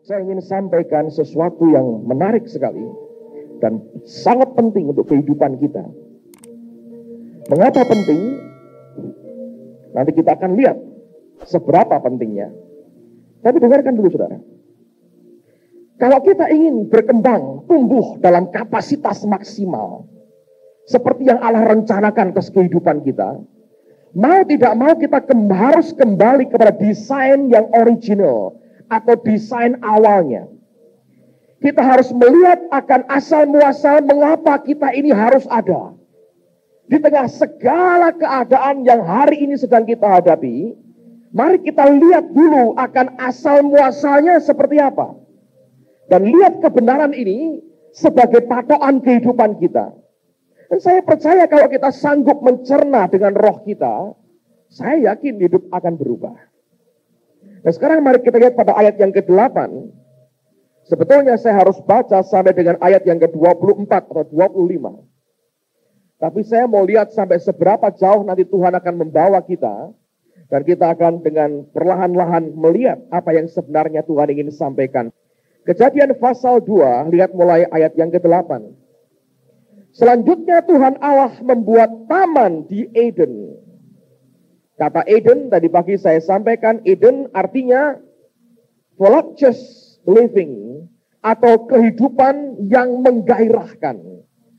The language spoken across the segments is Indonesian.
Saya ingin sampaikan sesuatu yang menarik sekali dan sangat penting untuk kehidupan kita. Mengapa penting? Nanti kita akan lihat seberapa pentingnya. Tapi dengarkan dulu saudara. Kalau kita ingin berkembang, tumbuh dalam kapasitas maksimal, seperti yang Allah rencanakan atas kehidupan kita, mau tidak mau kita harus kembali kepada desain yang original atau desain awalnya. Kita harus melihat akan asal muasal mengapa kita ini harus ada. Di tengah segala keadaan yang hari ini sedang kita hadapi, mari kita lihat dulu akan asal muasalnya seperti apa. Dan lihat kebenaran ini sebagai patokan kehidupan kita. Dan saya percaya kalau kita sanggup mencerna dengan roh kita, saya yakin hidup akan berubah. Nah sekarang mari kita lihat pada ayat yang ke-8. Sebetulnya saya harus baca sampai dengan ayat yang ke-24 atau 25. Tapi saya mau lihat sampai seberapa jauh nanti Tuhan akan membawa kita. Dan kita akan dengan perlahan-lahan melihat apa yang sebenarnya Tuhan ingin sampaikan. Kejadian pasal 2, lihat mulai ayat yang ke-8. Selanjutnya Tuhan Allah membuat taman di Eden. Kata Eden, tadi pagi saya sampaikan, Eden artinya voluptuous living, atau kehidupan yang menggairahkan.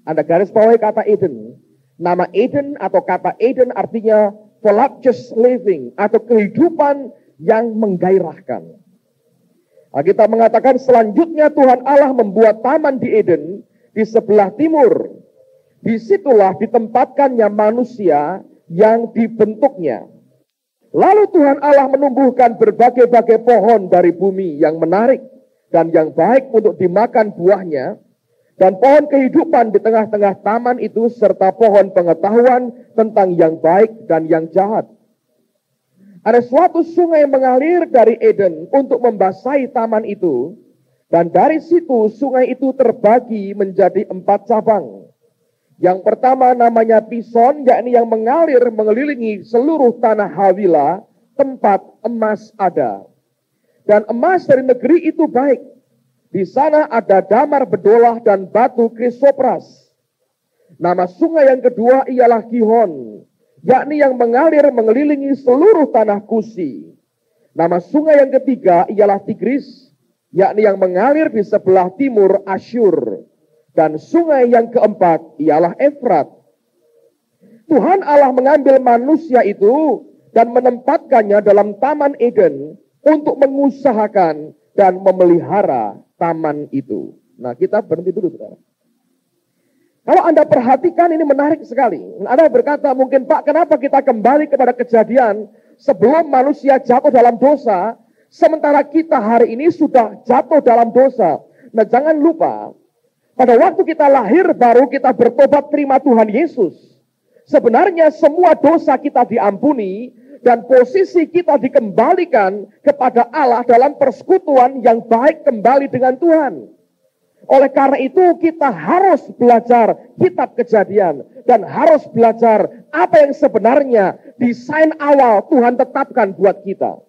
Anda garis bawahi kata Eden. Nama Eden atau kata Eden artinya voluptuous living, atau kehidupan yang menggairahkan. Kita mengatakan selanjutnya Tuhan Allah membuat taman di Eden di sebelah timur. Disitulah ditempatkannya manusia yang dibentuknya. Lalu Tuhan Allah menumbuhkan berbagai-bagai pohon dari bumi yang menarik dan yang baik untuk dimakan buahnya. Dan pohon kehidupan di tengah-tengah taman itu serta pohon pengetahuan tentang yang baik dan yang jahat. Ada suatu sungai mengalir dari Eden untuk membasahi taman itu. Dan dari situ sungai itu terbagi menjadi 4 cabang. Yang pertama namanya Pison, yakni yang mengalir mengelilingi seluruh tanah Hawila, tempat emas ada. Dan emas dari negeri itu baik. Di sana ada damar bedolah dan batu krisopras. Nama sungai yang kedua ialah Gihon, yakni yang mengalir mengelilingi seluruh tanah Kusi. Nama sungai yang ketiga ialah Tigris, yakni yang mengalir di sebelah timur Asyur. Dan sungai yang keempat ialah Efrat. Tuhan Allah mengambil manusia itu dan menempatkannya dalam taman Eden untuk mengusahakan dan memelihara taman itu. Nah, kita berhenti dulu, saudara. Kalau Anda perhatikan ini menarik sekali. Anda berkata mungkin, Pak, kenapa kita kembali kepada kejadian sebelum manusia jatuh dalam dosa, sementara kita hari ini sudah jatuh dalam dosa. Nah, jangan lupa, pada waktu kita lahir baru kita bertobat terima Tuhan Yesus. Sebenarnya semua dosa kita diampuni dan posisi kita dikembalikan kepada Allah dalam persekutuan yang baik kembali dengan Tuhan. Oleh karena itu kita harus belajar kitab Kejadian dan harus belajar apa yang sebenarnya desain awal Tuhan tetapkan buat kita.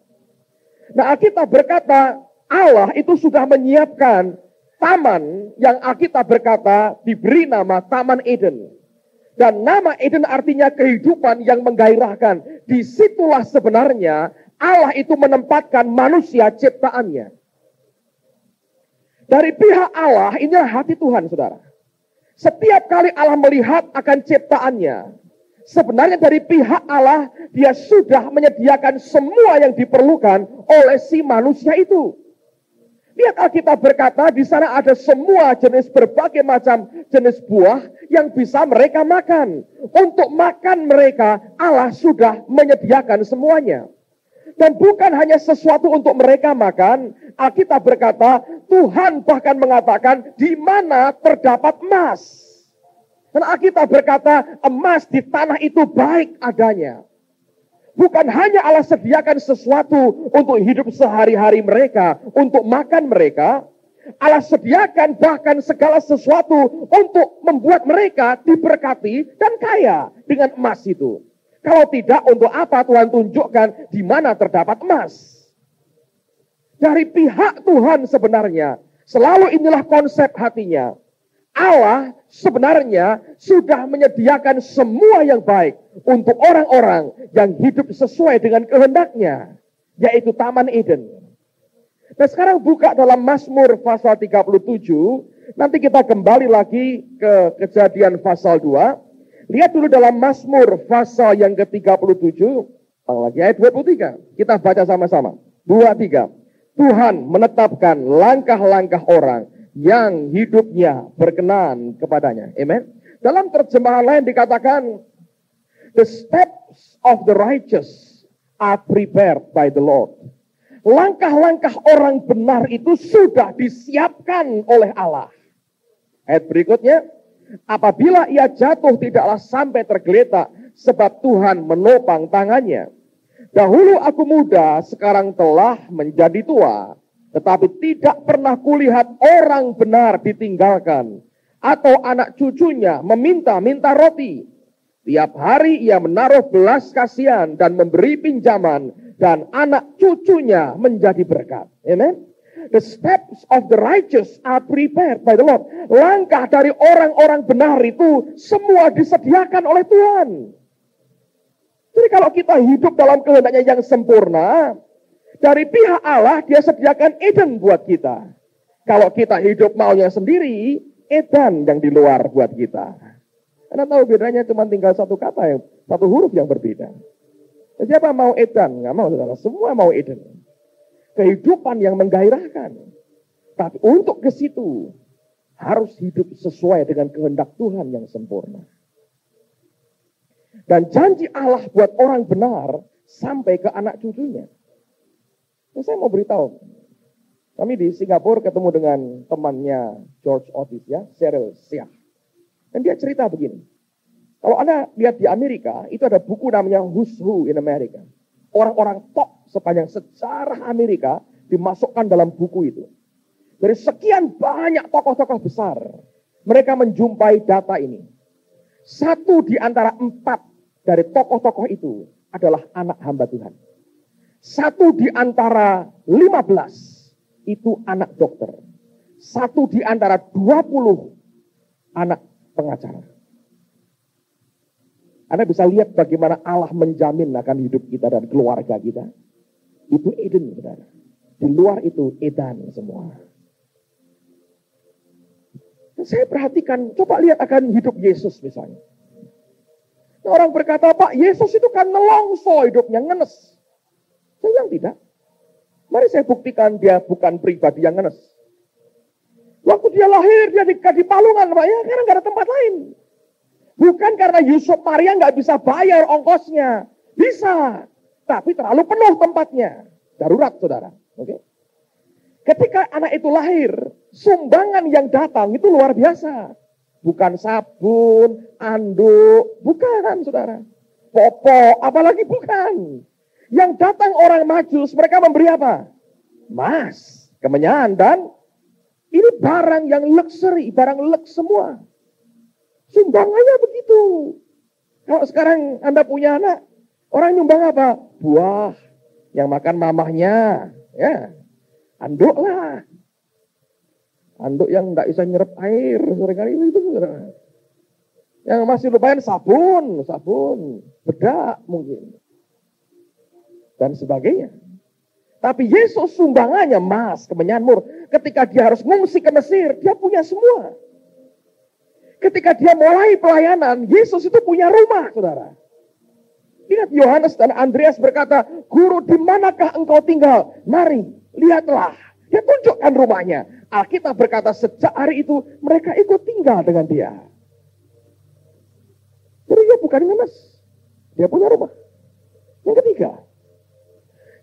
Nah, Alkitab berkata Allah itu sudah menyiapkan taman yang Alkitab berkata diberi nama Taman Eden. Dan nama Eden artinya kehidupan yang menggairahkan. Disitulah sebenarnya Allah itu menempatkan manusia ciptaannya. Dari pihak Allah, inilah hati Tuhan, saudara. Setiap kali Allah melihat akan ciptaannya, sebenarnya dari pihak Allah, dia sudah menyediakan semua yang diperlukan oleh si manusia itu. Lihat Alkitab berkata, di sana ada semua jenis berbagai macam jenis buah yang bisa mereka makan. Untuk makan mereka, Allah sudah menyediakan semuanya. Dan bukan hanya sesuatu untuk mereka makan, Alkitab berkata, Tuhan bahkan mengatakan, di mana terdapat emas. Dan Alkitab berkata, emas di tanah itu baik adanya. Bukan hanya Allah sediakan sesuatu untuk hidup sehari-hari mereka, untuk makan mereka. Allah sediakan bahkan segala sesuatu untuk membuat mereka diberkati dan kaya dengan emas itu. Kalau tidak, untuk apa Tuhan tunjukkan di mana terdapat emas? Dari pihak Tuhan sebenarnya, selalu inilah konsep hatinya. Allah sebenarnya sudah menyediakan semua yang baik untuk orang-orang yang hidup sesuai dengan kehendaknya, yaitu Taman Eden. Nah sekarang buka dalam Mazmur pasal 37, nanti kita kembali lagi ke Kejadian pasal 2. Lihat dulu dalam Mazmur pasal yang ke-37, lagi ayat 23. Kita baca sama-sama. 2, 3. Tuhan menetapkan langkah-langkah orang yang hidupnya berkenan kepadanya. Amen. Dalam terjemahan lain dikatakan, the steps of the righteous are prepared by the Lord. Langkah-langkah orang benar itu sudah disiapkan oleh Allah. Ayat berikutnya, apabila ia jatuh tidaklah sampai tergeletak, sebab Tuhan menopang tangannya. Dahulu aku muda, sekarang telah menjadi tua, tetapi tidak pernah kulihat orang benar ditinggalkan, atau anak cucunya meminta-minta roti. Tiap hari ia menaruh belas kasihan dan memberi pinjaman, dan anak cucunya menjadi berkat. Amen. The steps of the righteous are prepared by the Lord. Langkah dari orang-orang benar itu semua disediakan oleh Tuhan. Jadi kalau kita hidup dalam kehendaknya yang sempurna, dari pihak Allah dia sediakan Eden buat kita. Kalau kita hidup maunya sendiri, Eden yang di luar buat kita. Anda tahu bedanya cuma tinggal satu kata, satu huruf yang berbeda. Siapa mau Eden? Nggak mau, saudara. Semua mau Eden. Kehidupan yang menggairahkan. Tapi untuk ke situ, harus hidup sesuai dengan kehendak Tuhan yang sempurna. Dan janji Allah buat orang benar sampai ke anak cucunya. Nah, saya mau beritahu, kami di Singapura ketemu dengan temannya George Otis, ya, Cyril Siah. Dan dia cerita begini, kalau Anda lihat di Amerika, itu ada buku namanya Who's Who in America. Orang-orang top sepanjang sejarah Amerika dimasukkan dalam buku itu. Dari sekian banyak tokoh-tokoh besar, mereka menjumpai data ini. 1 di antara 4 dari tokoh-tokoh itu adalah anak hamba Tuhan. 1 di antara 15 itu anak dokter. 1 di antara 20 anak pengacara. Anda bisa lihat bagaimana Allah menjamin akan hidup kita dan keluarga kita. Itu Eden, saudara. Di luar itu Edan semua. Dan saya perhatikan, coba lihat akan hidup Yesus misalnya. Orang berkata, Pak, Yesus itu kan nelongso hidupnya, ngenes. Saya bilang tidak. Mari saya buktikan dia bukan pribadi yang ngenes. Waktu dia lahir, dia di palungan, Pak, ya, karena nggak ada tempat lain. Bukan karena Yusuf Maria nggak bisa bayar ongkosnya. Bisa. Tapi terlalu penuh tempatnya. Darurat, saudara. Oke. Ketika anak itu lahir, sumbangan yang datang itu luar biasa. Bukan sabun, anduk, bukan, saudara. Popok, apalagi bukan. Yang datang orang Majus, mereka memberi apa? Emas, kemenyan, dan ini barang yang luxury, barang lux semua. Sumbangannya begitu. Kalau sekarang Anda punya anak, orang nyumbang apa? Buah, yang makan mamahnya, ya, anduk lah. Anduk yang nggak bisa nyerap air, seringkali itu. Yang masih lumayan sabun, bedak mungkin. Dan sebagainya. Tapi Yesus sumbangannya emas, kemenyan, mur. Ketika dia harus ngungsi ke Mesir, dia punya semua. Ketika dia mulai pelayanan, Yesus itu punya rumah, saudara. Ingat Yohanes dan Andreas berkata, Guru, di manakah engkau tinggal? Mari, lihatlah. Dia tunjukkan rumahnya. Alkitab berkata sejak hari itu mereka ikut tinggal dengan dia. Jadi dia bukan ngenes. Dia punya rumah. Yang ketiga,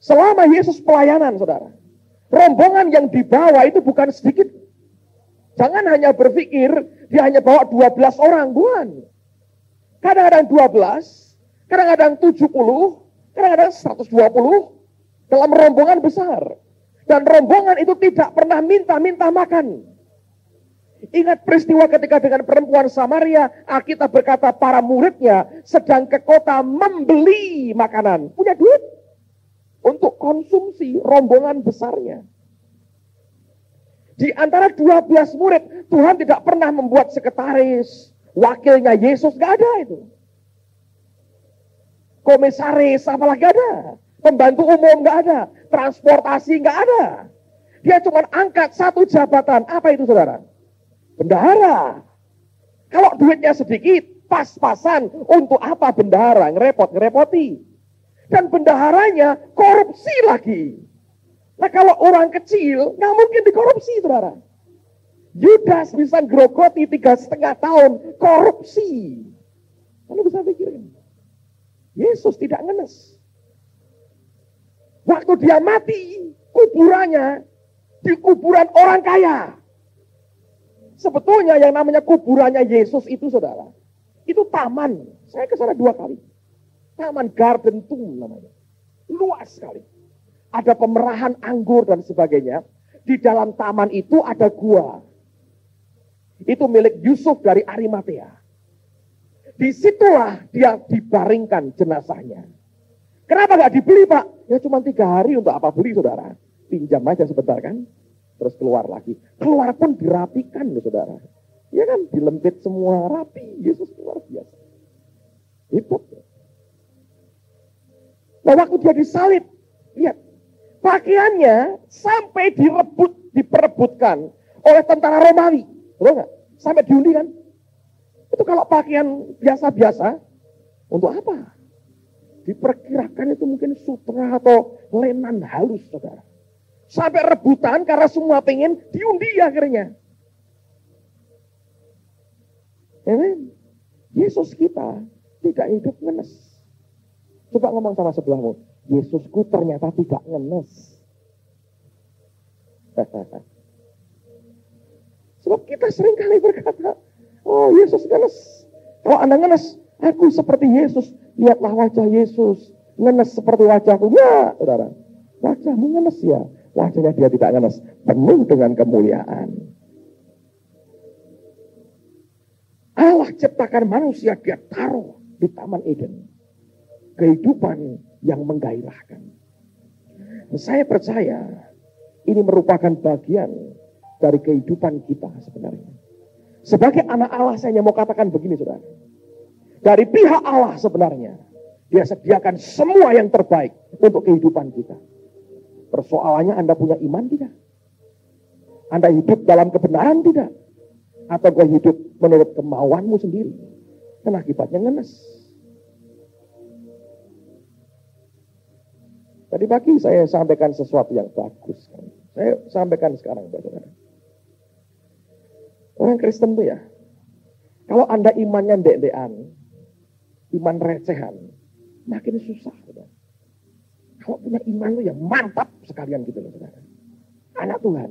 selama Yesus pelayanan, saudara, rombongan yang dibawa itu bukan sedikit. Jangan hanya berpikir dia hanya bawa 12 orang, bukan. Kadang-kadang 12, kadang-kadang 70, kadang-kadang 120 dalam rombongan besar. Dan rombongan itu tidak pernah minta-minta makan. Ingat peristiwa ketika dengan perempuan Samaria, Alkitab berkata para muridnya sedang ke kota membeli makanan. Punya duit untuk konsumsi rombongan besarnya. Di antara 12 murid, Tuhan tidak pernah membuat sekretaris, wakilnya Yesus, gak ada itu. Komisaris, apalagi ada. Pembantu umum gak ada. Transportasi gak ada. Dia cuma angkat satu jabatan. Apa itu saudara? Bendahara. Kalau duitnya sedikit, pas-pasan. Untuk apa bendahara? Ngerepoti. Dan bendaharanya korupsi lagi. Nah kalau orang kecil, gak mungkin dikorupsi saudara. Yudas bisa grogoti 3,5 tahun. Korupsi. Lalu bisa pikirin. Yesus tidak ngenes. Waktu dia mati, kuburannya di kuburan orang kaya. Sebetulnya yang namanya kuburannya Yesus itu saudara, itu taman. Saya ke sana 2 kali. Taman Garden Tomb namanya. Luas sekali. Ada pemerahan anggur dan sebagainya. Di dalam taman itu ada gua. Itu milik Yusuf dari Arimatea. Disitulah dia dibaringkan jenazahnya. Kenapa gak dibeli Pak? Ya cuma 3 hari, untuk apa beli saudara? Pinjam aja sebentar kan? Terus keluar lagi. Keluar pun dirapikan loh saudara. Ya kan? Dilempit semua rapi. Yesus luar biasa. Hebat. Nah waktu dia disalib, lihat. Pakaiannya sampai diperebutkan oleh tentara Romawi. Betul gak? Sampai diundi kan? Itu kalau pakaian biasa-biasa, untuk apa? Diperkirakan itu mungkin sutra atau lenan halus, saudara. Sampai rebutan karena semua pengen diundi akhirnya. Amen. Yesus kita tidak hidup ngenes. Coba ngomong sama sebelahmu, Yesusku ternyata tidak ngenes. Sebab kita sering kali berkata, oh Yesus ngenes. Kalau Anda ngenes, aku seperti Yesus. Lihatlah wajah Yesus. Ngenes seperti wajahku. Ya, saudara. Wajahmu ngenes ya. Wajahnya dia tidak ngenes. Penuh dengan kemuliaan. Allah ciptakan manusia, dia taruh di Taman Eden. Kehidupan yang menggairahkan. Saya percaya ini merupakan bagian dari kehidupan kita sebenarnya. Sebagai anak Allah saya mau katakan begini saudara. Dari pihak Allah sebenarnya dia sediakan semua yang terbaik untuk kehidupan kita. Persoalannya Anda punya iman tidak? Anda hidup dalam kebenaran tidak? Atau kau hidup menurut kemauanmu sendiri? Dan akibatnya ngenes. Tadi pagi saya sampaikan sesuatu yang bagus. Saya sampaikan sekarang saudara. Orang Kristen tuh ya, kalau Anda imannya ndek-ndekan, iman recehan, makin susah. Saudara. Kalau punya iman tuh ya mantap sekalian gitu loh saudara. Anak Tuhan.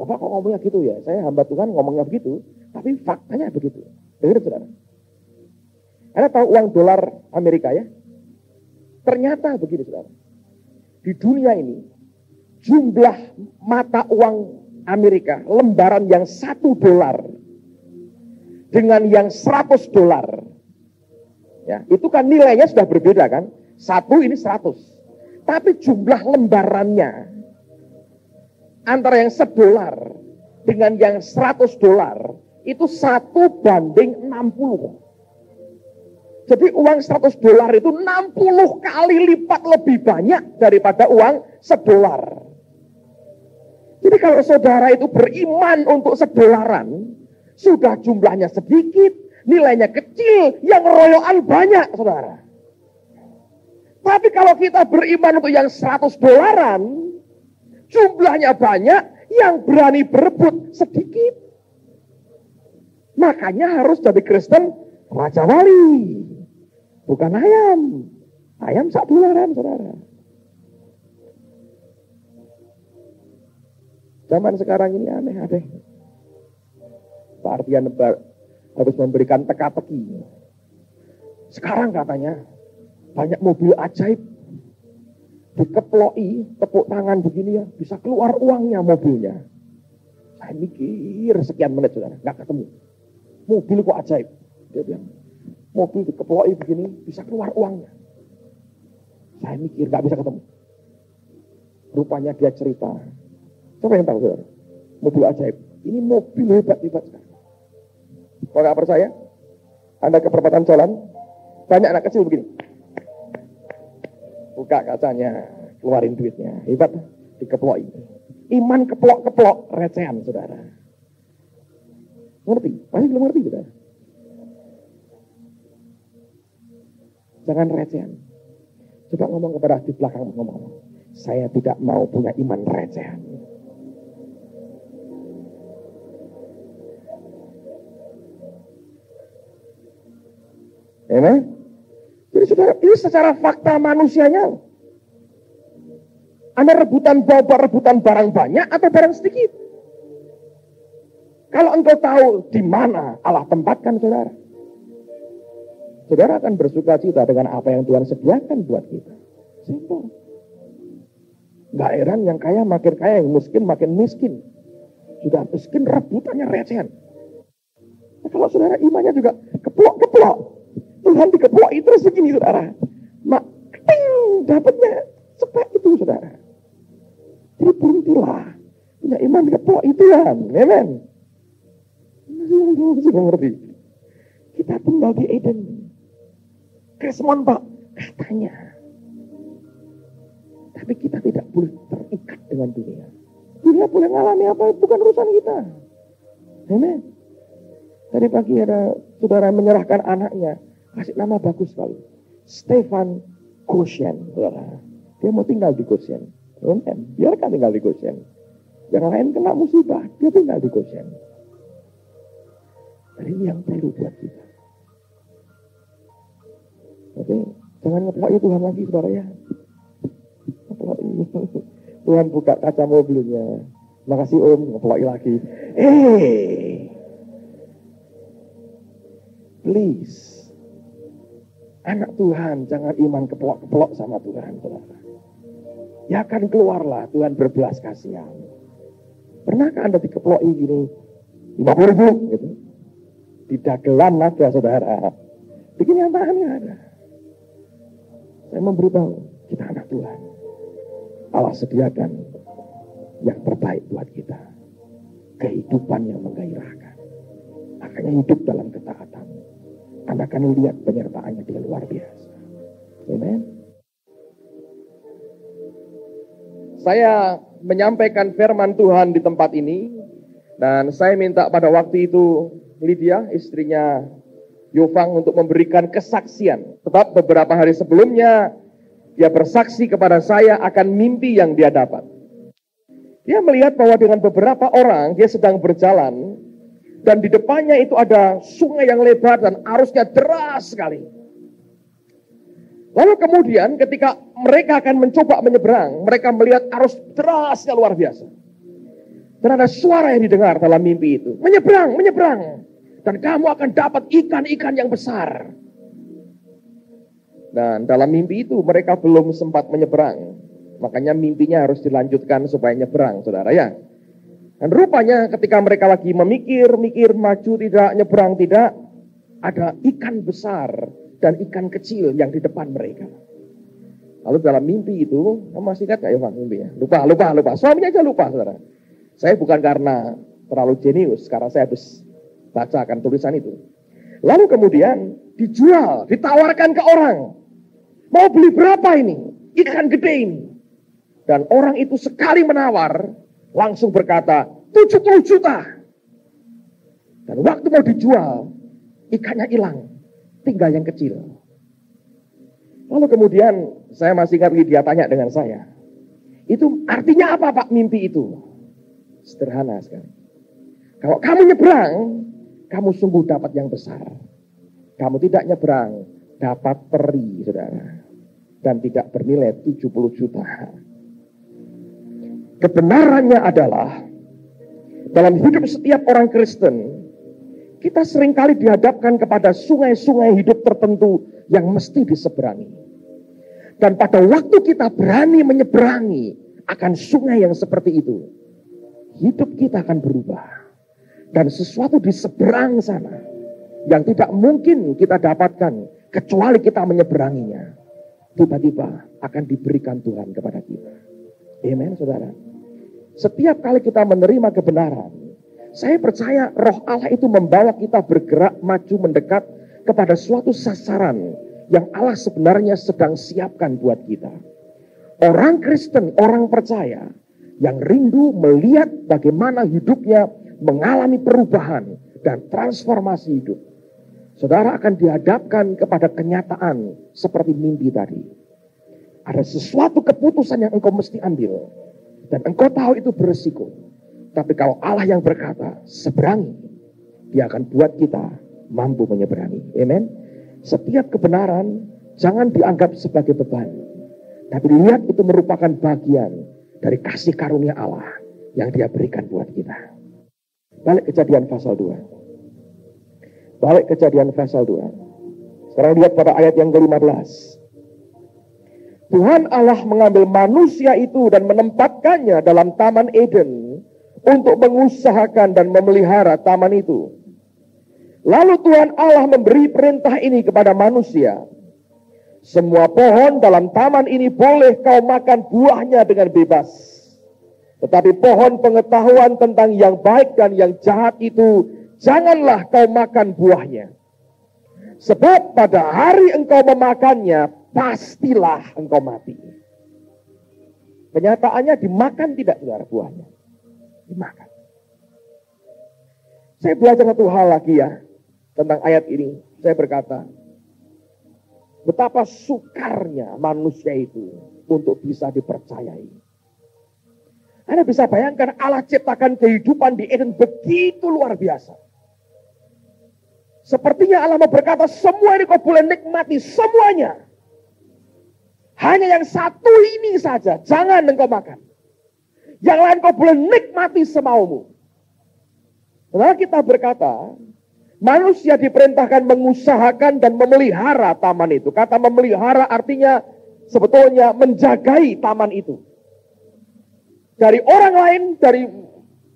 Bapak kok ngomongnya gitu ya? Saya hamba Tuhan ngomongnya begitu, tapi faktanya begitu. Dengar saudara. Anda tahu uang dolar Amerika ya? Ternyata begini saudara. Di dunia ini, jumlah mata uang Amerika, lembaran yang $1 dengan yang $100. Ya, itu kan nilainya sudah berbeda kan? 1 ini 100. Tapi jumlah lembarannya antara yang $1 dengan yang $100 itu 1 banding 60. Jadi uang $100 itu 60 kali lipat lebih banyak daripada uang $1. Jadi kalau saudara itu beriman untuk $1, sudah jumlahnya sedikit, nilainya kecil, yang royoan banyak, saudara. Tapi kalau kita beriman untuk yang $100, jumlahnya banyak, yang berani berebut sedikit. Makanya harus jadi Kristen Raja Wali, bukan ayam. Ayam $1, saudara. Zaman sekarang ini aneh-aneh. Artian harus memberikan teka-teki. Sekarang katanya banyak mobil ajaib. Dikeploi, tepuk tangan begini ya, bisa keluar uangnya mobilnya. Saya mikir sekian menit saudara, nggak ketemu. Mobil kok ajaib. Dia bilang, mobil dikeploi begini, bisa keluar uangnya. Saya mikir nggak bisa ketemu. Rupanya dia cerita. Siapa yang tahu saudara? Mobil ajaib. Ini mobil hebat-hebat sekali. Kalau nggak percaya, Anda ke perempatan jalan, banyak anak kecil begini. Buka kacanya, keluarin duitnya. Hebat, dikeplok ini. Iman keplok-keplok, recehan, saudara. Ngerti? Pasti belum ngerti, saudara. Jangan recehan. Coba ngomong kepada di belakang, ngomong. Saya tidak mau punya iman recehan. Amen. Jadi saudara, ini secara fakta manusianya. Anda rebutan barang banyak atau barang sedikit? Kalau engkau tahu di mana Allah tempatkan saudara, saudara akan bersuka cita dengan apa yang Tuhan sediakan buat kita. Simple. Gak heran yang kaya makin kaya, yang miskin makin miskin. Sudah miskin rebutannya recehan. Nah, kalau saudara imannya juga keplok-keplok, Tuhan dikeplok itu segini saudara. Mak, dapatnya cepat itu saudara. Jadi berhentilah. Punya iman keplok itu kan. Amen. Sudah ngerti. Kita tinggal di Eden. Krismon Pak, katanya. Tapi kita tidak boleh terikat dengan dunia. Dunia boleh ngalami apa, bukan urusan kita. Amen. Tadi pagi ada saudara menyerahkan anaknya. Kasih nama bagus sekali. Stefan Goshen. Dia mau tinggal di Goshen. Amen. Biarkan tinggal di Goshen. Yang lain kena musibah, dia tinggal di Goshen. Dan ini yang perlu buat kita. Oke, jangan ngeplok Tuhan lagi saudara ya. Ngeplok ini. Tuhan buka kaca mobilnya. Makasih Om, ngeplok lagi. Please. Anak Tuhan, jangan iman keplok-keplok sama Tuhan, saudara. Ya akan keluarlah, Tuhan berbelas kasihan. Pernahkah Anda dikeploki gini? 50.000 gitu. Di dagelan naga, saudara. Bikin nyataan nggak ada. Saya memberitahu, kita anak Tuhan. Allah sediakan yang terbaik buat kita. Kehidupan yang menggairahkan. Makanya hidup dalam ketaatan. Anda akan lihat penyertaannya dia luar biasa. Amen. Saya menyampaikan firman Tuhan di tempat ini. Dan saya minta pada waktu itu Lydia, istrinya Yofang, untuk memberikan kesaksian. Sebab beberapa hari sebelumnya dia bersaksi kepada saya akan mimpi yang dia dapat. Dia melihat bahwa dengan beberapa orang dia sedang berjalan. Dan di depannya itu ada sungai yang lebar dan arusnya deras sekali. Lalu kemudian ketika mereka akan mencoba menyeberang, mereka melihat arus derasnya luar biasa. Dan ada suara yang didengar dalam mimpi itu. Menyeberang, menyeberang. Dan kamu akan dapat ikan-ikan yang besar. Dan dalam mimpi itu mereka belum sempat menyeberang. Makanya mimpinya harus dilanjutkan supaya nyeberang, saudara ya. Dan rupanya ketika mereka lagi memikir-mikir, maju tidak, nyebrang tidak, ada ikan besar dan ikan kecil yang di depan mereka. Lalu dalam mimpi itu, kamu masih ingat gak ya mimpinya? Lupa. Suaminya aja lupa, saudara. Saya bukan karena terlalu jenius, karena saya habis bacakan tulisan itu. Lalu kemudian dijual, ditawarkan ke orang. Mau beli berapa ini? Ikan gede ini. Dan orang itu sekali menawar, langsung berkata, 70 juta. Dan waktu mau dijual, ikannya hilang. Tinggal yang kecil. Lalu kemudian, saya masih ingat dia tanya dengan saya. Itu artinya apa Pak mimpi itu? Sederhana sekali. Kalau kamu nyebrang, kamu sungguh dapat yang besar. Kamu tidak nyebrang, dapat peri, saudara. Dan tidak bernilai 70 juta. Kebenarannya adalah dalam hidup setiap orang Kristen, kita seringkali dihadapkan kepada sungai-sungai hidup tertentu yang mesti diseberangi. Dan pada waktu kita berani menyeberangi akan sungai yang seperti itu, hidup kita akan berubah. Dan sesuatu di seberang sana yang tidak mungkin kita dapatkan kecuali kita menyeberanginya, tiba-tiba akan diberikan Tuhan kepada kita. Amen, saudara. Setiap kali kita menerima kebenaran, saya percaya roh Allah itu membawa kita bergerak maju mendekat kepada suatu sasaran yang Allah sebenarnya sedang siapkan buat kita. Orang Kristen, orang percaya yang rindu melihat bagaimana hidupnya mengalami perubahan dan transformasi hidup. Saudara akan dihadapkan kepada kenyataan seperti mimpi tadi. Ada sesuatu keputusan yang engkau mesti ambil. Dan engkau tahu itu beresiko. Tapi kalau Allah yang berkata, seberangi, Dia akan buat kita mampu menyeberangi. Amen. Setiap kebenaran jangan dianggap sebagai beban. Tapi lihat itu merupakan bagian dari kasih karunia Allah yang Dia berikan buat kita. Balik Kejadian pasal 2. Balik Kejadian pasal 2. Sekarang lihat pada ayat yang ke-15. Tuhan Allah mengambil manusia itu dan menempatkannya dalam Taman Eden untuk mengusahakan dan memelihara taman itu. Lalu Tuhan Allah memberi perintah ini kepada manusia. Semua pohon dalam taman ini boleh kau makan buahnya dengan bebas. Tetapi pohon pengetahuan tentang yang baik dan yang jahat itu janganlah kau makan buahnya. Sebab pada hari engkau memakannya, pastilah engkau mati. Kenyataannya dimakan tidak, saudara, buahnya? Dimakan. Saya belajar satu hal lagi ya, tentang ayat ini. Saya berkata, betapa sukarnya manusia itu untuk bisa dipercayai. Anda bisa bayangkan Allah ciptakan kehidupan di Eden begitu luar biasa. Sepertinya Allah mau berkata, semua ini kau boleh nikmati, semuanya. Hanya yang satu ini saja, jangan engkau makan. Yang lain kau boleh nikmati semaumu. Lalu kita berkata, manusia diperintahkan mengusahakan dan memelihara taman itu. Kata memelihara artinya sebetulnya menjagai taman itu. Dari orang lain, dari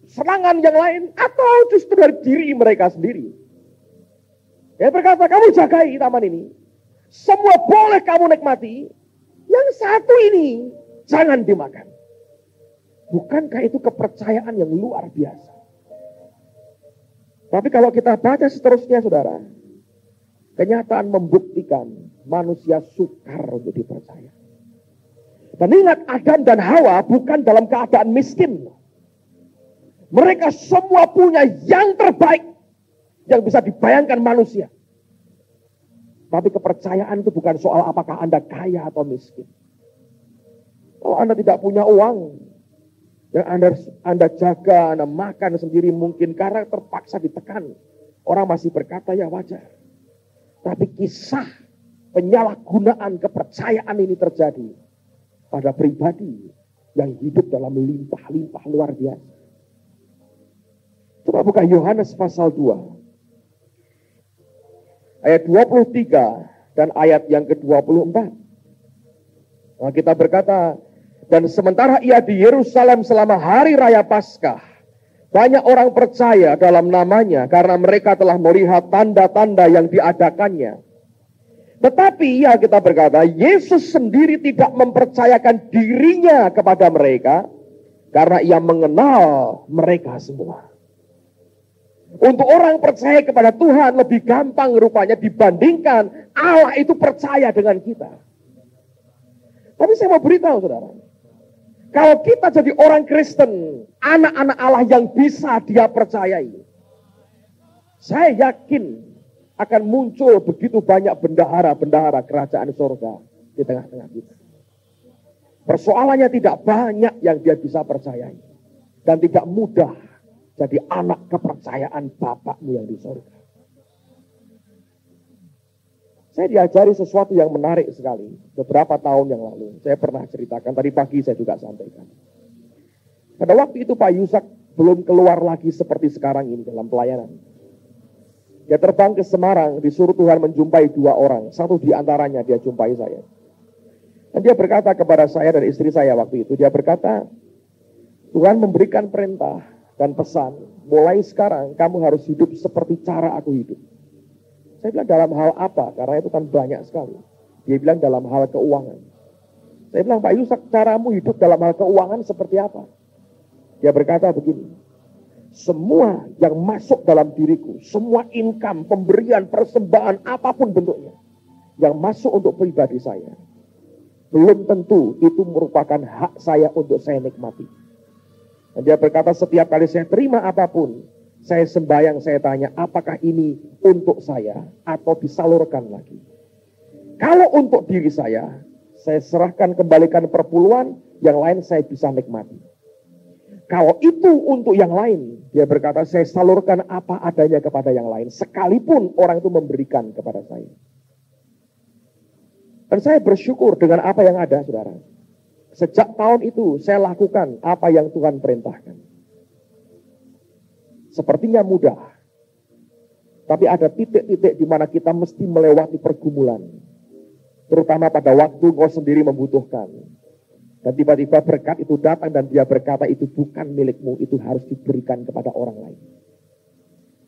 serangan yang lain, atau justru dari diri mereka sendiri. Dia berkata, kamu jagai taman ini. Semua boleh kamu nikmati. Yang satu ini, jangan dimakan. Bukankah itu kepercayaan yang luar biasa? Tapi kalau kita baca seterusnya, saudara, kenyataan membuktikan manusia sukar untuk dipercaya. Dan ingat, Adam dan Hawa bukan dalam keadaan miskin. Mereka semua punya yang terbaik yang bisa dibayangkan manusia. Tapi kepercayaan itu bukan soal apakah Anda kaya atau miskin. Kalau Anda tidak punya uang, yang Anda jaga, Anda makan sendiri mungkin karena terpaksa ditekan. Orang masih berkata ya wajar. Tapi kisah penyalahgunaan kepercayaan ini terjadi pada pribadi yang hidup dalam limpah-limpah luar biasa. Coba buka Yohanes pasal 2. Ayat 23 dan ayat yang ke-24. Nah, kita berkata, dan sementara ia di Yerusalem selama hari raya Paskah, banyak orang percaya dalam namanya karena mereka telah melihat tanda-tanda yang diadakannya. Tetapi ya kita berkata, Yesus sendiri tidak mempercayakan dirinya kepada mereka karena ia mengenal mereka semua. Untuk orang percaya kepada Tuhan lebih gampang rupanya dibandingkan Allah itu percaya dengan kita. Tapi saya mau beritahu saudara, kalau kita jadi orang Kristen, anak-anak Allah yang bisa dia percayai, saya yakin akan muncul begitu banyak bendahara-bendahara kerajaan surga di tengah-tengah kita. Persoalannya tidak banyak yang dia bisa percayai. Dan tidak mudah jadi anak kepercayaan Bapakmu yang di surga. Saya diajari sesuatu yang menarik sekali. Beberapa tahun yang lalu. Saya pernah ceritakan. Tadi pagi saya juga sampaikan. Pada waktu itu Pak Yusak belum keluar lagi seperti sekarang ini dalam pelayanan. Dia terbang ke Semarang. Disuruh Tuhan menjumpai 2 orang. Satu di antaranya dia jumpai saya. Dan dia berkata kepada saya dan istri saya waktu itu. Dia berkata, Tuhan memberikan perintah dan pesan. Mulai sekarang kamu harus hidup seperti cara aku hidup. Saya bilang dalam hal apa? Karena itu kan banyak sekali. Dia bilang dalam hal keuangan. Saya bilang Pak Yusak, caramu hidup dalam hal keuangan seperti apa? Dia berkata begini, semua yang masuk dalam diriku, semua income, pemberian, persembahan, apapun bentuknya, yang masuk untuk pribadi saya, belum tentu itu merupakan hak saya untuk saya nikmati. Dan dia berkata, setiap kali saya terima apapun, saya sembahyang, saya tanya, apakah ini untuk saya atau disalurkan lagi? Kalau untuk diri saya serahkan, kembalikan perpuluhan, yang lain saya bisa nikmati. Kalau itu untuk yang lain, dia berkata, saya salurkan apa adanya kepada yang lain, sekalipun orang itu memberikan kepada saya. Dan saya bersyukur dengan apa yang ada, saudara. Sejak tahun itu, saya lakukan apa yang Tuhan perintahkan. Sepertinya mudah, tapi ada titik-titik di mana kita mesti melewati pergumulan. Terutama pada waktu kau sendiri membutuhkan. Dan tiba-tiba berkat itu datang dan dia berkata itu bukan milikmu, itu harus diberikan kepada orang lain.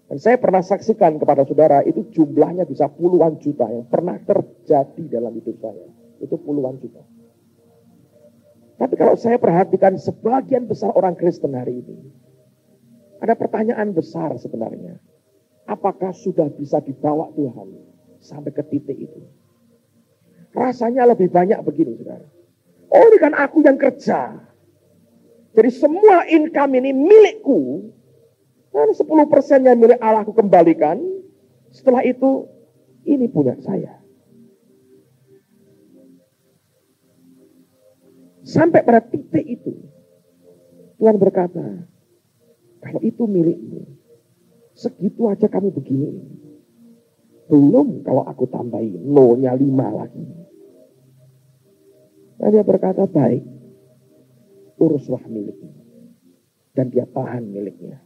Dan saya pernah saksikan kepada saudara, itu jumlahnya bisa puluhan juta yang pernah terjadi dalam hidup saya. Itu puluhan juta. Tapi kalau saya perhatikan sebagian besar orang Kristen hari ini, ada pertanyaan besar sebenarnya. Apakah sudah bisa dibawa Tuhan sampai ke titik itu? Rasanya lebih banyak begini, saudara. Oh, ini kan aku yang kerja. Jadi semua income ini milikku. Dan 10% yang milik Allah aku kembalikan. Setelah itu, ini punya saya. Sampai pada titik itu, Tuhan berkata, kalau itu milikmu, segitu aja kamu begini. Belum kalau aku tambahin, no-nya 5 lagi. Dan dia berkata, baik, uruslah miliknya. Dan dia tahan miliknya.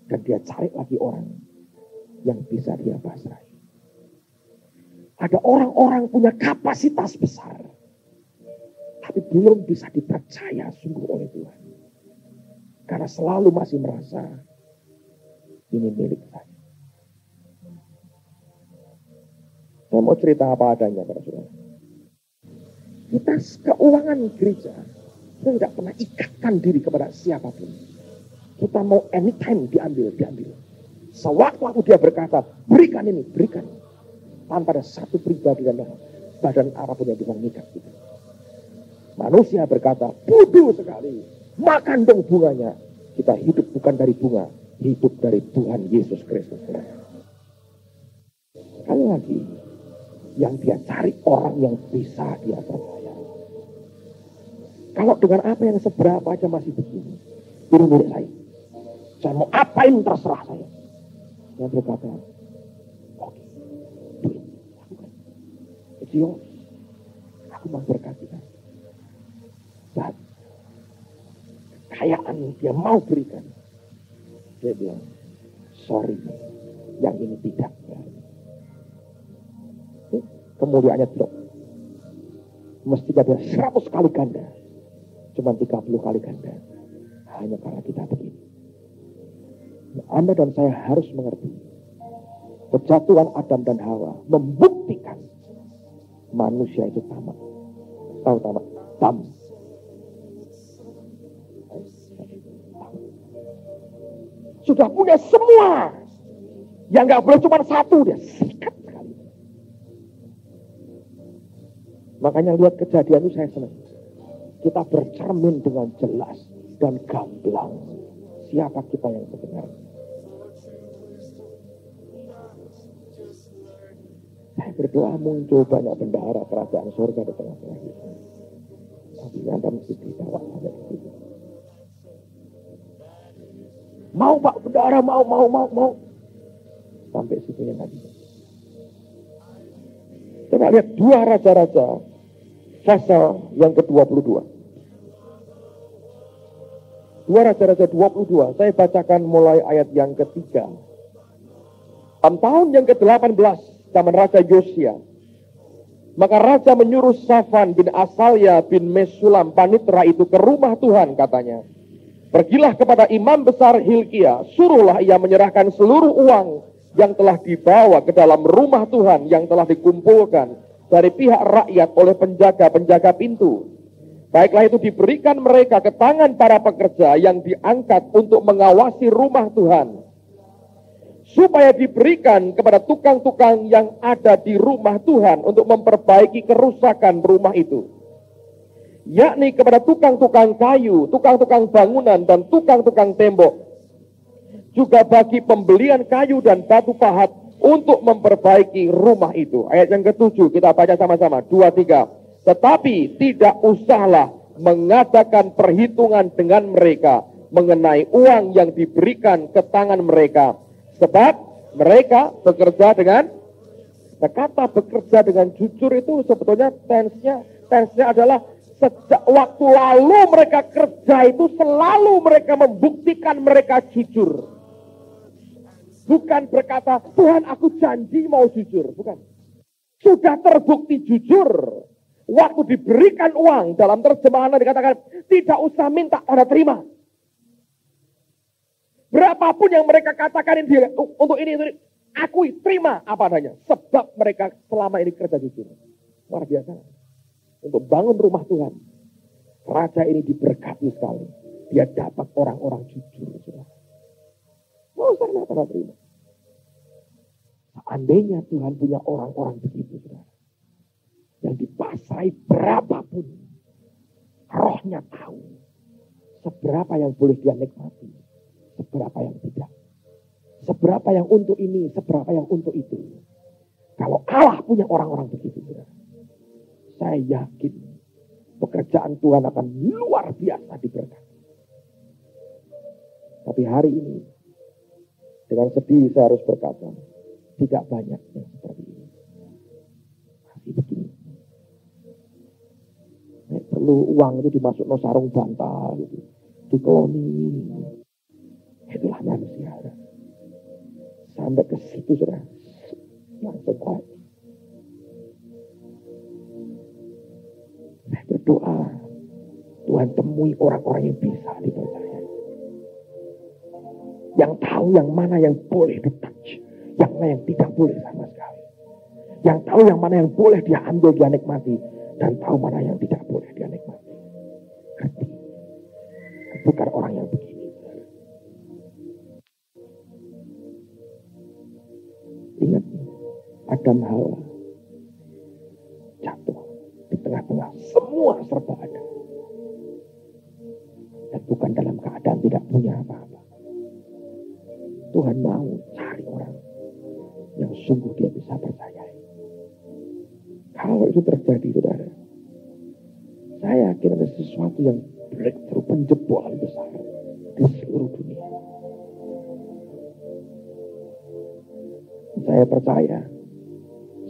Dan dia cari lagi orang yang bisa dia pasrahi. Ada orang-orang punya kapasitas besar, tapi belum bisa dipercaya sungguh oleh Tuhan. Karena selalu masih merasa, ini milik saya. Saya mau cerita apa adanya para saudara. Kita keuangan gereja, kita tidak pernah ikatkan diri kepada siapapun. Kita mau anytime diambil. Sewaktu-waktu dia berkata, berikan ini, berikan. Tanpa ada satu pribadi dan badan apapun yang bisa mengikat kita. Manusia berkata, bodoh sekali. Makan dong bunganya. Kita hidup bukan dari bunga, hidup dari Tuhan Yesus Kristus. Sekali lagi, yang dia cari orang yang bisa dia percaya. Kalau dengan apa yang seberapa aja masih begini, ini milik saya. Saya mau apain terserah saya. Dia berkata, oke, duit, lakukan. It's yours. Aku mau berkati kamu. Dan kekayaan dia mau berikan. Dia bilang, sorry, yang ini tidak. Kemuliaannya drop. Mestinya dia 100 kali ganda. Cuma 30 kali ganda. Hanya karena kita begini. Anda dan saya harus mengerti. Kejatuhan Adam dan Hawa membuktikan manusia itu tamak. Tahu tamak? Tamak. Sudah punya semua. Yang gak boleh cuma satu. Dia sikat sekali. Makanya lihat kejadian itu saya senang. Kita bercermin dengan jelas dan gamblang. Siapa kita yang sebenarnya. Saya berdoa muncul banyak bendahara kerajaan surga di tengah-tengah kita. Tapi Anda mesti dibawa sampai ke situ. Mau Pak bendahara, mau. Sampai situ yang tadi. Coba lihat 2 raja-raja pasal yang ke-22. 2 Raja-Raja 22. Saya bacakan mulai ayat yang ke-3. Tahun yang ke-18 zaman Raja Yosia. Maka Raja menyuruh Safan bin Asalya bin Mesulam panitera itu ke rumah Tuhan katanya. Pergilah kepada imam besar Hilkia. Suruhlah ia menyerahkan seluruh uang yang telah dibawa ke dalam rumah Tuhan yang telah dikumpulkan dari pihak rakyat oleh penjaga-penjaga pintu. Baiklah itu diberikan mereka ke tangan para pekerja yang diangkat untuk mengawasi rumah Tuhan, supaya diberikan kepada tukang-tukang yang ada di rumah Tuhan untuk memperbaiki kerusakan rumah itu, yakni kepada tukang-tukang kayu, tukang-tukang bangunan, dan tukang-tukang tembok, juga bagi pembelian kayu dan batu pahat untuk memperbaiki rumah itu. Ayat yang ke-7 kita baca sama-sama, 2, 3. Tetapi tidak usahlah mengadakan perhitungan dengan mereka mengenai uang yang diberikan ke tangan mereka, sebab mereka bekerja dengan, kata bekerja dengan jujur itu sebetulnya tense-nya adalah sejak waktu lalu mereka kerja itu selalu mereka membuktikan mereka jujur. Bukan berkata, Tuhan aku janji mau jujur. Bukan. Sudah terbukti jujur. Waktu diberikan uang, dalam terjemahan dikatakan, tidak usah minta tanda terima. Berapapun yang mereka katakan untuk ini, akui, terima apa adanya. Sebab mereka selama ini kerja jujur. Luar biasa. Untuk bangun rumah Tuhan, raja ini diberkati sekali. Dia dapat orang-orang jujur. Mau usah tanda terima. Seandainya Tuhan punya orang-orang begitu, yang dipasrai berapapun, rohnya tahu seberapa yang boleh dia nikmati, seberapa yang tidak, seberapa yang untuk ini, seberapa yang untuk itu. Kalau Allah punya orang-orang begitu, saya yakin pekerjaan Tuhan akan luar biasa diberkati. Tapi hari ini dengan sedih saya harus berkata, tidak banyak yang seperti ini. Masih begini. Perlu uang itu dimasuk no sarung bantal gitu, dikeloni. Itulah manusia. Sampai ke situ sudah langsung kuat. Saya berdoa Tuhan temui orang-orang yang bisa dipercaya, yang tahu yang mana yang boleh ditouch, yang mana yang tidak boleh sama sekali, yang tahu yang mana yang boleh dia ambil, dia nikmati, dan tahu mana yang tidak boleh dia nikmati. Ngerti? Bukan orang yang begini. Ingat, Adam Hawa jatuh di tengah-tengah semua serba ada, dan bukan dalam keadaan tidak punya apa-apa. Tuhan mau cari orang yang sungguh dia bisa percayai. Kalau itu terjadi, saudara, saya yakin ada sesuatu yang breakthrough, penjebolan besar di seluruh dunia. Saya percaya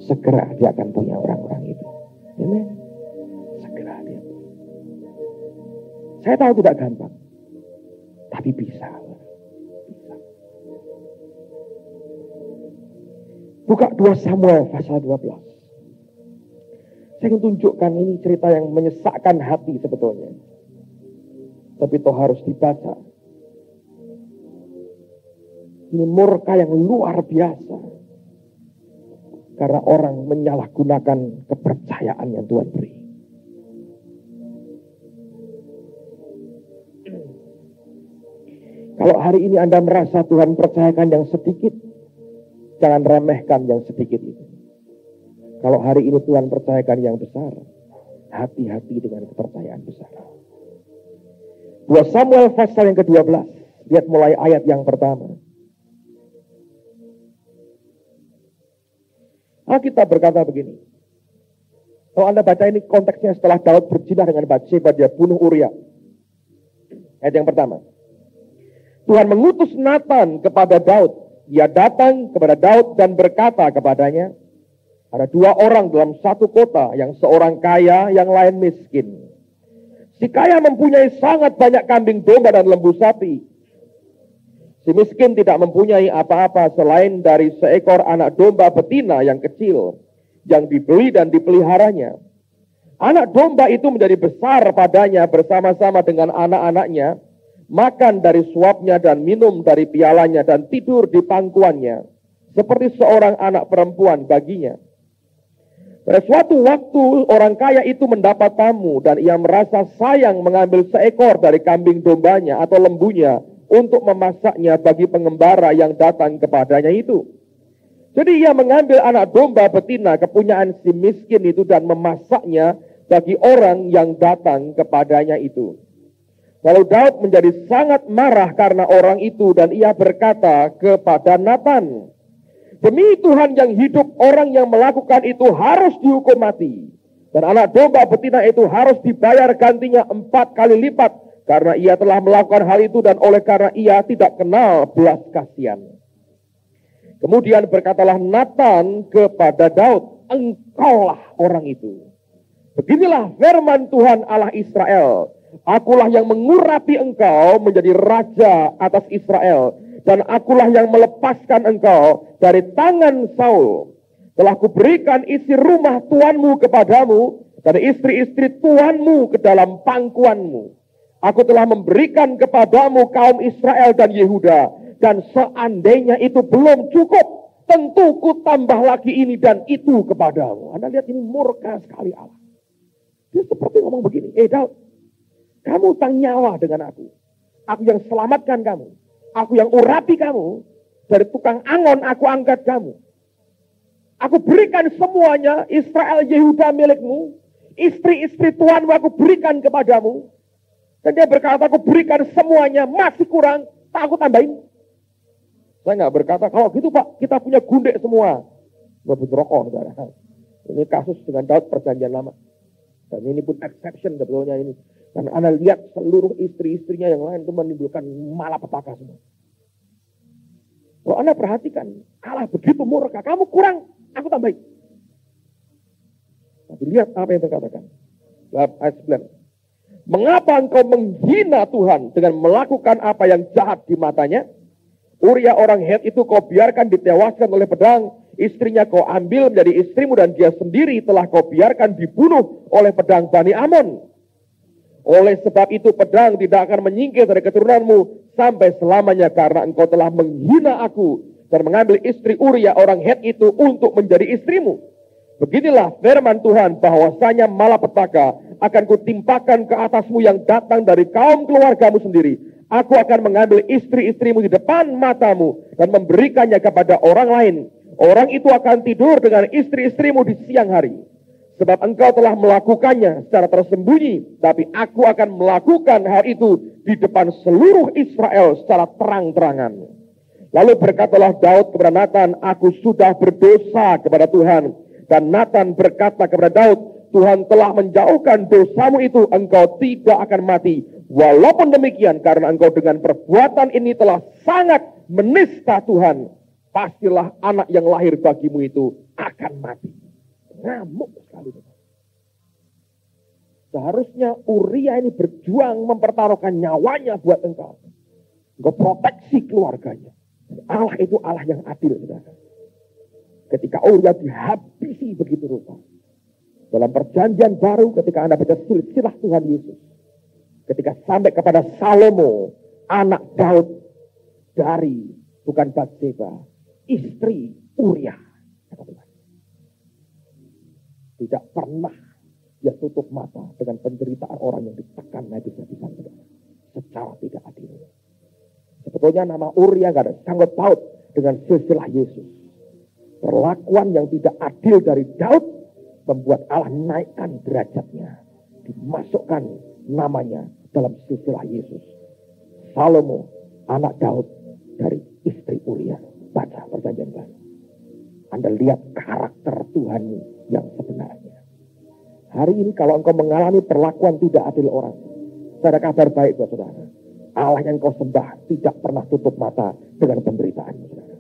segera dia akan punya orang-orang itu. Amen. Segera dia. Saya tahu tidak gampang, tapi bisa. Buka 2 Samuel pasal 12. Saya ingin tunjukkan ini cerita yang menyesakkan hati sebetulnya. Tapi toh harus dibaca. Ini murka yang luar biasa. Karena orang menyalahgunakan kepercayaan yang Tuhan beri. Kalau hari ini Anda merasa Tuhan percayakan yang sedikit, jangan remehkan yang sedikit itu. Kalau hari ini Tuhan percayakan yang besar, hati-hati dengan kepercayaan besar. 2 Samuel pasal yang ke-12. Lihat mulai ayat yang pertama. Alkitab berkata begini. Kalau Anda baca ini konteksnya setelah Daud berzinah dengan Batsheba, dia bunuh Uria. Ayat yang pertama. Tuhan mengutus Nathan kepada Daud. Dia datang kepada Daud dan berkata kepadanya, ada 2 orang dalam satu kota, yang seorang kaya, yang lain miskin. Si kaya mempunyai sangat banyak kambing domba dan lembu sapi. Si miskin tidak mempunyai apa-apa selain dari seekor anak domba betina yang kecil, yang dibeli dan dipeliharanya. Anak domba itu menjadi besar padanya bersama-sama dengan anak-anaknya, makan dari suapnya dan minum dari pialanya dan tidur di pangkuannya, seperti seorang anak perempuan baginya. Pada suatu waktu orang kaya itu mendapat tamu dan ia merasa sayang mengambil seekor dari kambing dombanya atau lembunya untuk memasaknya bagi pengembara yang datang kepadanya itu. Jadi ia mengambil anak domba betina kepunyaan si miskin itu dan memasaknya bagi orang yang datang kepadanya itu. Lalu Daud menjadi sangat marah karena orang itu dan ia berkata kepada Nathan, demi Tuhan yang hidup, orang yang melakukan itu harus dihukum mati. Dan anak domba betina itu harus dibayar gantinya 4 kali lipat. Karena ia telah melakukan hal itu dan oleh karena ia tidak kenal belas kasihan. Kemudian berkatalah Nathan kepada Daud, engkaulah orang itu. Beginilah firman Tuhan Allah Israel. Akulah yang mengurapi engkau menjadi raja atas Israel. Dan akulah yang melepaskan engkau dari tangan Saul. Telah kuberikan isi rumah tuanmu kepadamu dan istri-istri tuanmu ke dalam pangkuanmu. Aku telah memberikan kepadamu kaum Israel dan Yehuda. Dan seandainya itu belum cukup, tentu ku tambah lagi ini dan itu kepadamu. Anda lihat ini murka sekali Allah. Dia seperti ngomong begini, Daud, kamu utang nyawa dengan aku. Aku yang selamatkan kamu. Aku yang urapi kamu, dari tukang angon aku angkat kamu. Aku berikan semuanya, Israel Yehuda milikmu, istri-istri tuanmu aku berikan kepadamu. Dan dia berkata, aku berikan semuanya, masih kurang, tak aku tambahin. Saya nggak berkata, kalau gitu Pak, kita punya gundek semua. Ngebut rokok, saudara. Ini kasus dengan Daud perjanjian lama. Dan ini pun exception sebetulnya ini. Karena Anda lihat seluruh istri-istrinya yang lain itu menimbulkan malapetaka semua. Kalau Anda perhatikan, Allah begitu murka, kamu kurang, aku tambahin. Tapi lihat apa yang terkatakan. Ayat 9. Mengapa engkau menghina Tuhan dengan melakukan apa yang jahat di matanya? Uria orang Het itu kau biarkan ditewaskan oleh pedang. Istrinya kau ambil menjadi istrimu dan dia sendiri telah kau biarkan dibunuh oleh pedang Bani Amon. Oleh sebab itu pedang tidak akan menyingkir dari keturunanmu sampai selamanya karena engkau telah menghina aku dan mengambil istri Uria orang Het itu untuk menjadi istrimu. Beginilah firman Tuhan bahwasanya malapetaka akan kutimpakan ke atasmu yang datang dari kaum keluargamu sendiri. Aku akan mengambil istri-istrimu di depan matamu dan memberikannya kepada orang lain. Orang itu akan tidur dengan istri-istrimu di siang hari. Sebab engkau telah melakukannya secara tersembunyi. Tapi aku akan melakukan hal itu di depan seluruh Israel secara terang-terangan. Lalu berkatalah Daud kepada Nathan, aku sudah berdosa kepada Tuhan. Dan Nathan berkata kepada Daud, Tuhan telah menjauhkan dosamu itu, engkau tidak akan mati. Walaupun demikian, karena engkau dengan perbuatan ini telah sangat menista Tuhan, pastilah anak yang lahir bagimu itu akan mati. Ngamuk sekali. Seharusnya Uria ini berjuang mempertaruhkan nyawanya buat engkau. Engkau proteksi keluarganya. Allah itu Allah yang adil. Saudara. Ketika Uria dihabisi begitu rupa. Dalam perjanjian baru ketika Anda baca silsilah Tuhan Yesus. Ketika sampai kepada Salomo, anak Daud dari, bukan Batseba, istri Uria. Tidak pernah dia tutup mata dengan penderitaan orang yang ditekan habis-habisan secara tidak adil. Sebetulnya nama Uria gak ada sangkut paut dengan silsilah Yesus. Perlakuan yang tidak adil dari Daud membuat Allah naikkan derajatnya, dimasukkan namanya dalam silsilah Yesus. Salomo, anak Daud dari istri Uria. Baca perjanjian baru. Anda lihat karakter Tuhan yang sebenarnya. Hari ini kalau engkau mengalami perlakuan tidak adil orang, saya ada kabar baik buat saudara. Allah yang kau sembah tidak pernah tutup mata dengan penderitaan saudara.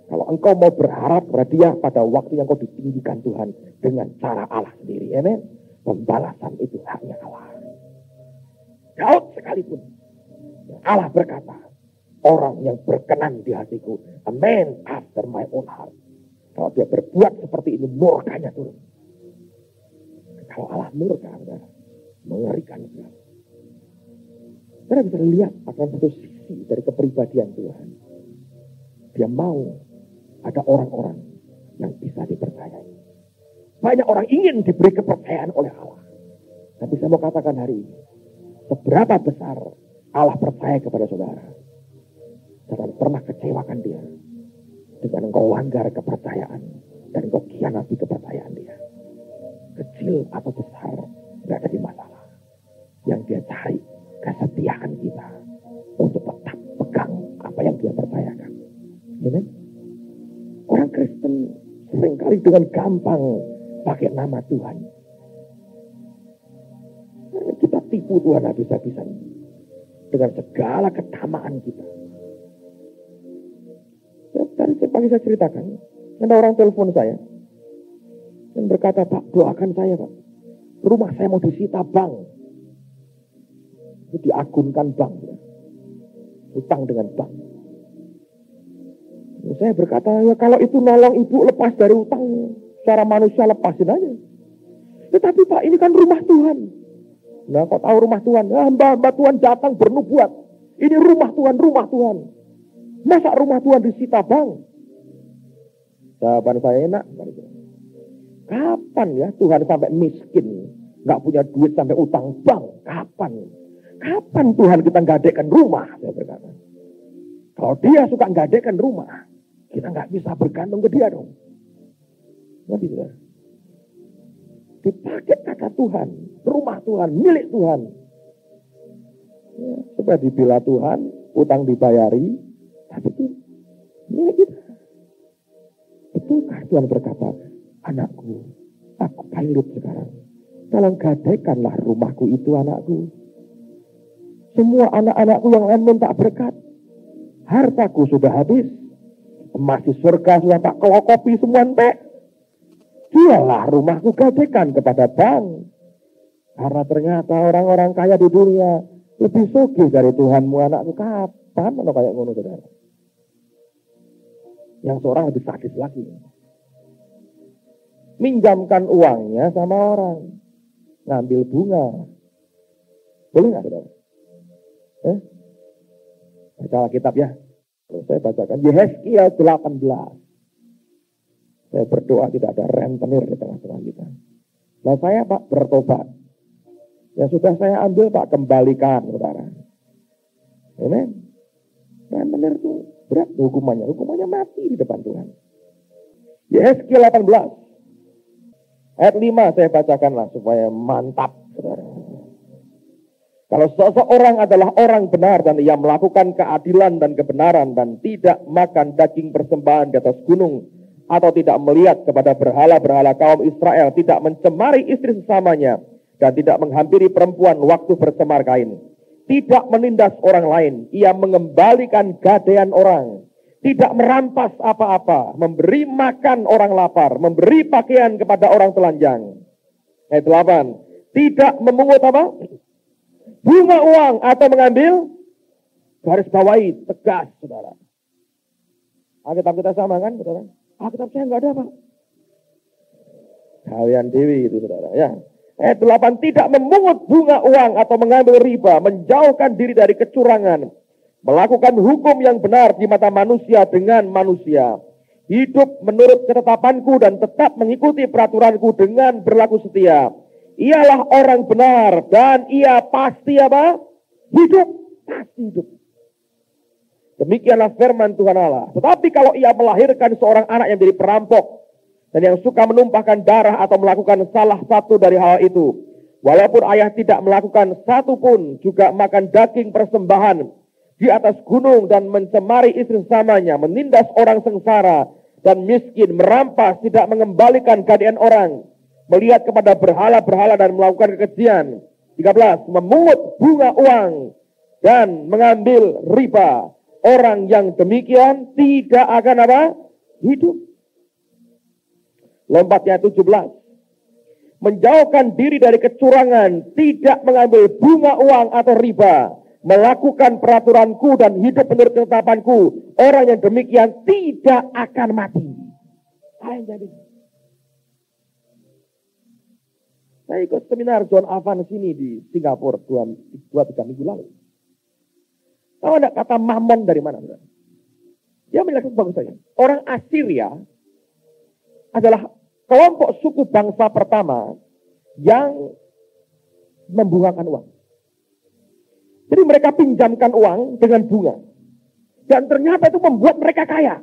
Kalau engkau mau berharap kepada dia pada waktu yang kau ditinggikan Tuhan dengan cara Allah sendiri. Amen. Pembalasan itu haknya Allah. Daud sekalipun Allah berkata, orang yang berkenan di hatiku, a man after my own heart. Kalau dia berbuat seperti ini, murkanya turun. Kalau Allah murka, mengerikan sekali. Kita bisa lihat akan satu sisi dari kepribadian Tuhan. Dia mau ada orang-orang yang bisa dipercayai. Banyak orang ingin diberi kepercayaan oleh Allah. Tapi saya mau katakan hari ini, seberapa besar Allah percaya kepada saudara. Jangan pernah kecewakan dia dengan engkau langgar kepercayaan dan engkau khianati kepercayaan dia. Kecil atau besar, tidak jadi masalah. Yang dia cari kesetiaan kita untuk tetap pegang apa yang dia percayakan. Amen. Orang Kristen seringkali dengan gampang pakai nama Tuhan. Kita tipu Tuhan habis-habisan dengan segala ketamaan kita. Tadi pagi saya ceritakan, ada orang telepon saya dan berkata, Pak, doakan saya, Pak. Rumah saya mau disita bank. Itu diagunkan bank. Ya. Utang dengan bank. Saya berkata, ya kalau itu nolong ibu lepas dari utang, secara manusia lepasin aja. Tetapi Pak, ini kan rumah Tuhan. Nah, kok tahu rumah Tuhan? Ya, hamba Tuhan datang bernubuat. Ini rumah Tuhan, rumah Tuhan. Masa rumah Tuhan disita bank? Jawaban saya enak. Kapan ya Tuhan sampai miskin? Gak punya duit sampai utang bank? Kapan? Kapan Tuhan kita gadekan rumah? Saya berkata. Kalau dia suka gadekan rumah, kita gak bisa bergantung ke dia dong. Nggak bisa. Dipakai kata Tuhan, rumah Tuhan, milik Tuhan. Ya, supaya dibela Tuhan, utang dibayari, tapi itu milik kita. Betulkah Tuhan berkata, anakku, aku pilot sekarang. Tolong gadaikanlah rumahku itu anakku. Semua anak-anakku yang lain minta berkat. Hartaku sudah habis. Emas di surga sudah tak kopi semua entek. Jualah rumahku gadaikan kepada bank. Karena ternyata orang-orang kaya di dunia lebih sugih dari Tuhanmu anakku. Kapan mana kayak ngono saudara? Yang seorang lebih sadis lagi. Minjamkan uangnya sama orang. Ngambil bunga. Boleh nggak saudara? Baca Alkitab ya. Saya bacakan Yehezkiel 18. Saya berdoa tidak ada rentenir di tengah-tengah kita. Nah saya Pak bertobat. Ya sudah saya ambil Pak kembalikan saudara. Amen. Rentenir itu berat hukumannya. Hukumannya mati di depan Tuhan. Yehezkiel 18. Ayat 5 saya bacakanlah supaya mantap saudara. Kalau seseorang adalah orang benar dan ia melakukan keadilan dan kebenaran dan tidak makan daging persembahan di atas gunung atau tidak melihat kepada berhala-berhala kaum Israel, tidak mencemari istri sesamanya dan tidak menghampiri perempuan waktu bercemar kain, tidak menindas orang lain, ia mengembalikan gadaian orang, tidak merampas apa-apa, memberi makan orang lapar, memberi pakaian kepada orang telanjang. Ayat 8, tidak memungut apa? Bunga uang atau mengambil, garis bawahi, tegas, saudara. Alkitab kita sama kan, saudara? Alkitab saya nggak ada, Pak. Kalian dewi itu, saudara. Ya. Ayat 8, tidak memungut bunga uang atau mengambil riba, menjauhkan diri dari kecurangan, melakukan hukum yang benar di mata manusia dengan manusia, hidup menurut ketetapanku dan tetap mengikuti peraturanku dengan berlaku setia. Ialah orang benar dan ia pasti apa? Hidup, pasti hidup. Demikianlah firman Tuhan Allah. Tetapi kalau ia melahirkan seorang anak yang menjadi perampok dan yang suka menumpahkan darah atau melakukan salah satu dari hal itu, walaupun ayah tidak melakukan satu pun, juga makan daging persembahan di atas gunung dan mencemari istri sesamanya, menindas orang sengsara dan miskin, merampas, tidak mengembalikan gadaian orang, melihat kepada berhala-berhala dan melakukan kekejian. 13, memungut bunga uang dan mengambil riba. Orang yang demikian tidak akan apa? Hidup. Lompatnya 17. Menjauhkan diri dari kecurangan, tidak mengambil bunga uang atau riba, melakukan peraturanku dan hidup menurut ketetapanku. Orang yang demikian tidak akan mati. Apa yang jadi? Saya ikut seminar John Advance sini di Singapura 2-3 minggu lalu. Tahu enggak kata Mammon dari mana? Dia menjelaskan bagus saja. Orang Assyria adalah kelompok suku bangsa pertama yang membungakan uang. Jadi mereka pinjamkan uang dengan bunga. Dan ternyata itu membuat mereka kaya.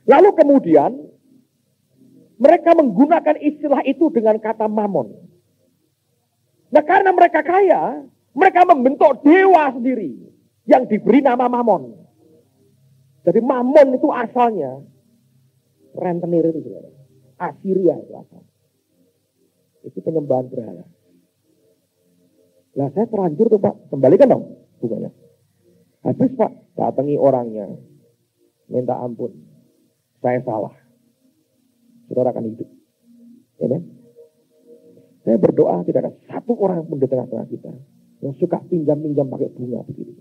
Lalu kemudian mereka menggunakan istilah itu dengan kata mamon. Nah karena mereka kaya, mereka membentuk dewa sendiri yang diberi nama mamon. Jadi mamon itu asalnya rentenir itu, Asiria itu asal. Itu penyembahan berhala. Lah saya terlanjur tuh Pak, kembalikan dong bunganya. Habis Pak, datangi orangnya, minta ampun, saya salah. Saudara akan hidup. Amen. Saya berdoa tidak ada satu orang pun di tengah-tengah kita yang suka pinjam-pinjam pakai bunga begitu.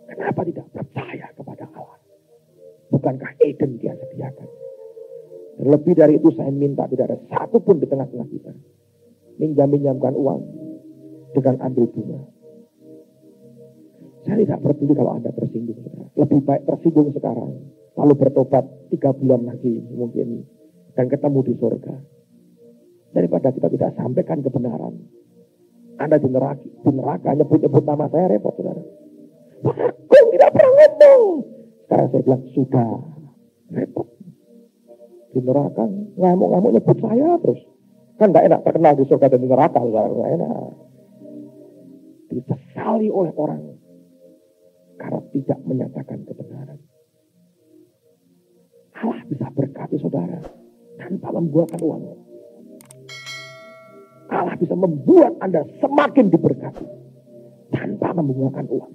Kenapa tidak percaya kepada Allah? Bukankah Eden dia sediakan? Dan lebih dari itu saya minta tidak ada satu pun di tengah-tengah kita minjam-minjamkan uang dengan ambil bunga. Saya tidak peduli kalau Anda tersinggung. Lebih baik tersinggung sekarang, lalu bertobat 3 bulan lagi mungkin, dan ketemu di surga. Daripada kita tidak sampaikan kebenaran. Anda di neraka nyebut-nyebut nama saya repot, saudara. Aku tidak pernah ngomong. Sekarang saya bilang, sudah. Repot. Di neraka ngamuk-ngamuk nyebut saya terus. Kan gak enak terkenal di surga dan di neraka, saudara. Gak enak. Disesali oleh orang karena tidak menyatakan kebenaran. Allah bisa berkati saudara tanpa membuahkan uang. Allah bisa membuat Anda semakin diberkati tanpa membuahkan uang.